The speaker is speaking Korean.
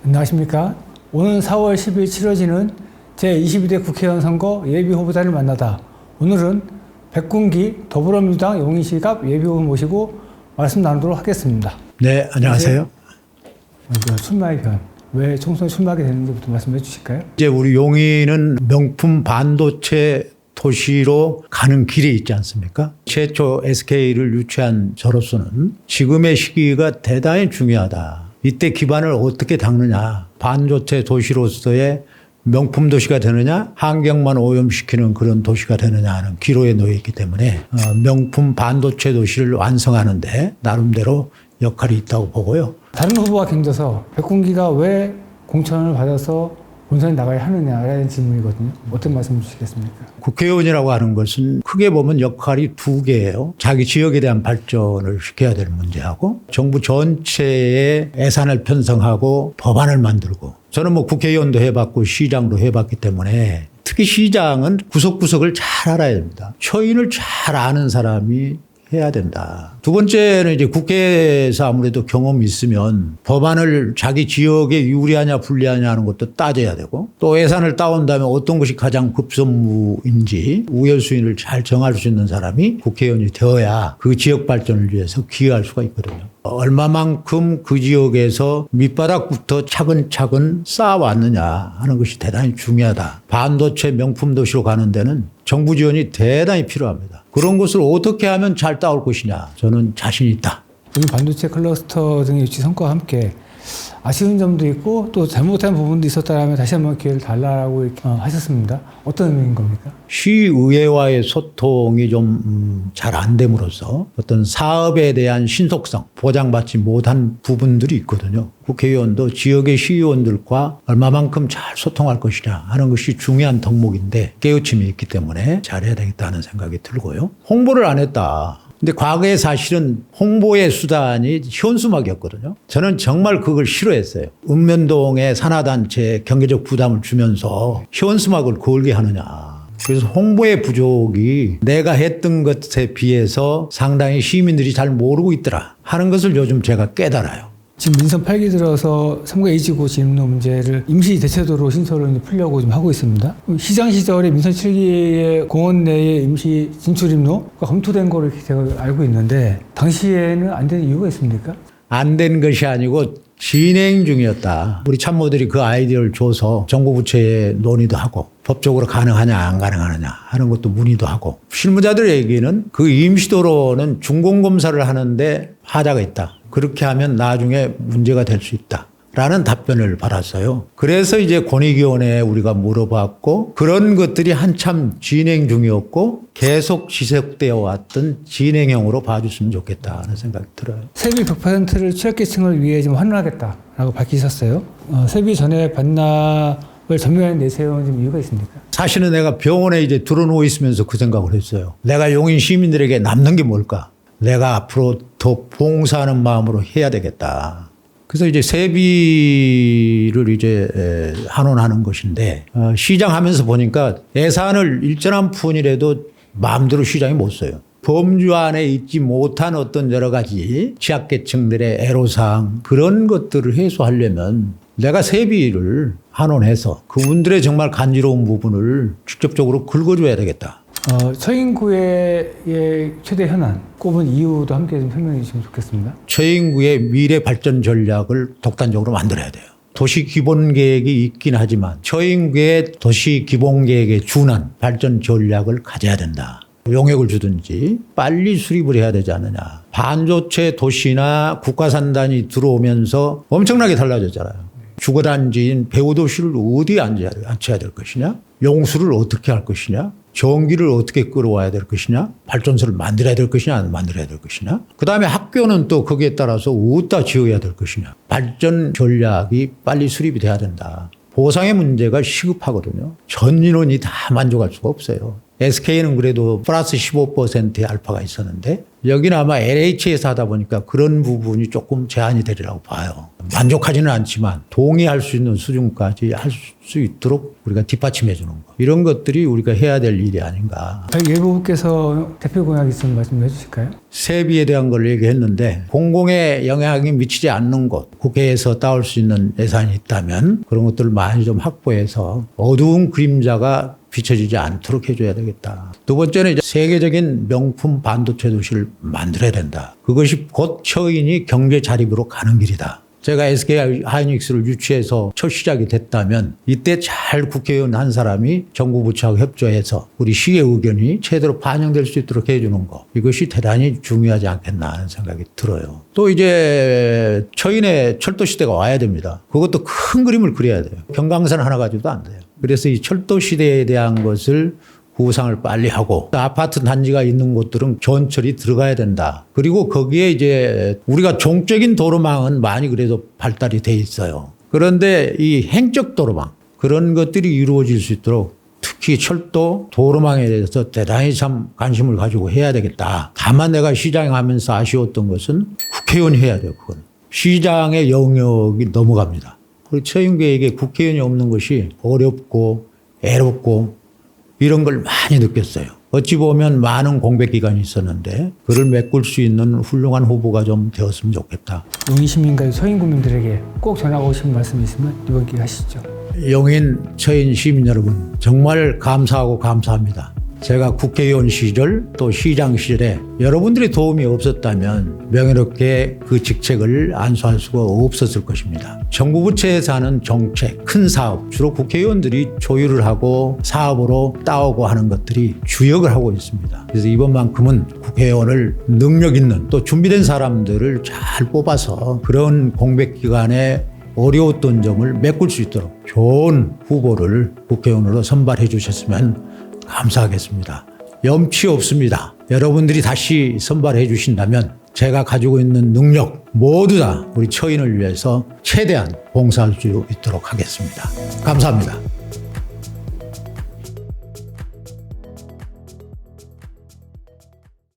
안녕하십니까. 오는 4월 10일 치러지는 제22대 국회의원 선거 예비후보자를 만나다. 오늘은 백군기 더불어민주당 용인시갑 예비후보 모시고 말씀 나누도록 하겠습니다. 네, 안녕하세요. 출마의 변, 왜 총선에 출마하게 됐는지부터 말씀해 주실까요? 이제 우리 용인은 명품 반도체 도시로 가는 길에 있지 않습니까? 최초 SK를 유치한 저로서는 지금의 시기가 대단히 중요하다. 이때 기반을 어떻게 닦느냐. 반도체 도시로서의 명품 도시가 되느냐, 환경만 오염시키는 그런 도시가 되느냐 하는 기로에 놓여 있기 때문에 명품 반도체 도시를 완성하는데 나름대로 역할이 있다고 보고요. 다른 후보와 경져서 백군기가 왜 공천을 받아서 본선에 나가야 하느냐라는 질문이거든요. 어떤 말씀 주시겠습니까? 국회의원이라고 하는 것은 크게 보면 역할이 두 개예요. 자기 지역에 대한 발전을 시켜야 될 문제하고 정부 전체의 예산을 편성하고 법안을 만들고, 저는 뭐 국회의원도 해봤고 시장도 해봤기 때문에 특히 시장은 구석구석을 잘 알아야 됩니다. 초인을 잘 아는 사람이 해야 된다. 두 번째는 이제 국회에서 아무래도 경험이 있으면 법안을 자기 지역에 유리하냐 불리하냐 하는 것도 따져야 되고, 또 예산을 따온 다음에 어떤 것이 가장 급선무인지 우열순위를 잘 정할 수 있는 사람이 국회의원이 되어야 그 지역 발전을 위해서 기여할 수가 있거든요. 얼마만큼 그 지역에서 밑바닥부터 차근차근 쌓아왔느냐 하는 것이 대단히 중요하다. 반도체 명품 도시로 가는 데는 정부 지원이 대단히 필요합니다. 그런 것을 어떻게 하면 잘 따올 것이냐, 저는 자신 있다. 이 반도체 클러스터 등의 유치 성과와 함께 아쉬운 점도 있고 또 잘못한 부분도 있었다면 다시 한번 기회를 달라고 하셨습니다. 어떤 의미인 겁니까? 시의회와의 소통이 좀 잘 안 됨으로써 어떤 사업에 대한 신속성, 보장받지 못한 부분들이 있거든요. 국회의원도 지역의 시의원들과 얼마만큼 잘 소통할 것이냐 하는 것이 중요한 덕목인데 깨우침이 있기 때문에 잘해야 되겠다는 생각이 들고요. 홍보를 안 했다. 근데 과거에 사실은 홍보의 수단이 현수막이었거든요. 저는 정말 그걸 싫어했어요. 읍면동의 산하단체에 경제적 부담을 주면서 현수막을 걸게 하느냐. 그래서 홍보의 부족이 내가 했던 것에 비해서 상당히 시민들이 잘 모르고 있더라 하는 것을 요즘 제가 깨달아요. 지금 민선 8기 들어서 3구 A지구 진입로 문제를 임시 대체도로 신설을 풀려고 좀 하고 있습니다. 시장 시절에 민선 7기의 공원 내에 임시 진출입로가 검토된 거를 제가 알고 있는데 당시에는 안 되는 이유가 있습니까? 안 된 것이 아니고 진행 중이었다. 우리 참모들이 그 아이디어를 줘서 정부 부처에 논의도 하고 법적으로 가능하냐 안 가능하느냐 하는 것도 문의도 하고, 실무자들의 얘기는 그 임시도로는 준공검사를 하는데 하자가 있다. 그렇게 하면 나중에 문제가 될 수 있다 라는 답변을 받았어요. 그래서 이제 권익위원회에 우리가 물어봤고, 그런 것들이 한참 진행 중이었고 계속 지속되어 왔던 진행형으로 봐줬으면 좋겠다 하는 생각이 들어요. 세비 100%를 취약계층을 위해 좀 환원하겠다라고 밝히셨어요. 세비 전에 반납을 전면에 내세운 좀 이유가 있습니까? 사실은 내가 병원에 이제 들어누워 있으면서 그 생각을 했어요. 내가 용인 시민들에게 남는 게 뭘까? 내가 앞으로 더 봉사하는 마음으로 해야 되겠다. 그래서 이제 세비를 이제 환원하는 것인데, 시장 하면서 보니까 예산을 일정한 푼이라도 마음대로 시장이 못 써요. 범주 안에 있지 못한 어떤 여러 가지 취약계층들의 애로사항, 그런 것들을 해소하려면 내가 세비를 환원해서 그분들의 정말 간지러운 부분을 직접적으로 긁어줘야 되겠다. 처인구의 최대 현안 꼽은 이유도 함께 좀 설명해 주시면 좋겠습니다. 처인구의 미래 발전 전략을 독단적으로 만들어야 돼요. 도시 기본 계획이 있긴 하지만 처인구의 도시 기본 계획에 준한 발전 전략을 가져야 된다. 용역을 주든지 빨리 수립을 해야 되지 않느냐. 반도체 도시나 국가산단이 들어오면서 엄청나게 달라졌잖아요. 주거단지인 배후도시를 어디에 앉혀야 될 것이냐, 용수를 어떻게 할 것이냐, 전기를 어떻게 끌어와야 될 것이냐, 발전소를 만들어야 될 것이냐 안 만들어야 될 것이냐, 그다음에 학교는 또 거기에 따라서 어디다 지어야 될 것이냐. 발전 전략이 빨리 수립이 돼야 된다. 보상의 문제가 시급하거든요. 전 인원이 다 만족할 수가 없어요. SK는 그래도 플러스 15%의 알파가 있었는데 여기는 아마 LH에서 하다 보니까 그런 부분이 조금 제한이 되리라고 봐요. 만족하지는 않지만 동의할 수 있는 수준까지 할 수 있도록 우리가 뒷받침해 주는 거. 이런 것들이 우리가 해야 될 일이 아닌가. 예보부께서 대표 공약 있으면 말씀해 주실까요? 세비에 대한 걸 얘기했는데 공공에 영향이 미치지 않는 곳, 국회에서 따올 수 있는 예산이 있다면 그런 것들을 많이 좀 확보해서 어두운 그림자가 비춰지지 않도록 해줘야 되겠다. 두 번째는 이제 세계적인 명품 반도체 도시를 만들어야 된다. 그것이 곧 처인이 경제 자립으로 가는 길이다. 제가 SK 하이닉스를 유치해서 첫 시작이 됐다면 이때 잘 국회의원 한 사람이 정부 부처하고 협조해서 우리 시의 의견이 제대로 반영될 수 있도록 해주는 것. 이것이 대단히 중요하지 않겠나 하는 생각이 들어요. 또 이제 처인의 철도 시대가 와야 됩니다. 그것도 큰 그림을 그려야 돼요. 경강선 하나 가지고도 안 돼요. 그래서 이 철도 시대에 대한 것을 구상을 빨리 하고 아파트 단지가 있는 곳들은 전철이 들어가야 된다. 그리고 거기에 이제 우리가 종적인 도로망은 많이 그래도 발달이 돼 있어요. 그런데 이 행적 도로망 그런 것들이 이루어질 수 있도록 특히 철도 도로망에 대해서 대단히 참 관심을 가지고 해야 되겠다. 다만 내가 시장하면서 아쉬웠던 것은 국회의원이 해야 돼요. 그건. 시장의 영역이 넘어갑니다. 우리 처인계에게 국회의원이 없는 것이 어렵고 애롭고 이런 걸 많이 느꼈어요. 어찌 보면 많은 공백 기간이 있었는데 그를 메꿀 수 있는 훌륭한 후보가 좀 되었으면 좋겠다. 용인 시민과 서인 국민들에게 꼭 전하고 싶은 말씀 있으면 이번 기회에 하시죠. 용인, 처인 시민 여러분 정말 감사하고 감사합니다. 제가 국회의원 시절 또 시장 시절에 여러분들의 도움이 없었다면 명예롭게 그 직책을 안수할 수가 없었을 것입니다. 정부 부처에서 하는 정책, 큰 사업, 주로 국회의원들이 조율을 하고 사업으로 따오고 하는 것들이 주역을 하고 있습니다. 그래서 이번만큼은 국회의원을 능력 있는 또 준비된 사람들을 잘 뽑아서 그런 공백 기간에 어려웠던 점을 메꿀 수 있도록 좋은 후보를 국회의원으로 선발해 주셨으면 감사하겠습니다. 염치 없습니다. 여러분들이 다시 선발해 주신다면 제가 가지고 있는 능력 모두 다 우리 처인을 위해서 최대한 봉사할 수 있도록 하겠습니다. 감사합니다.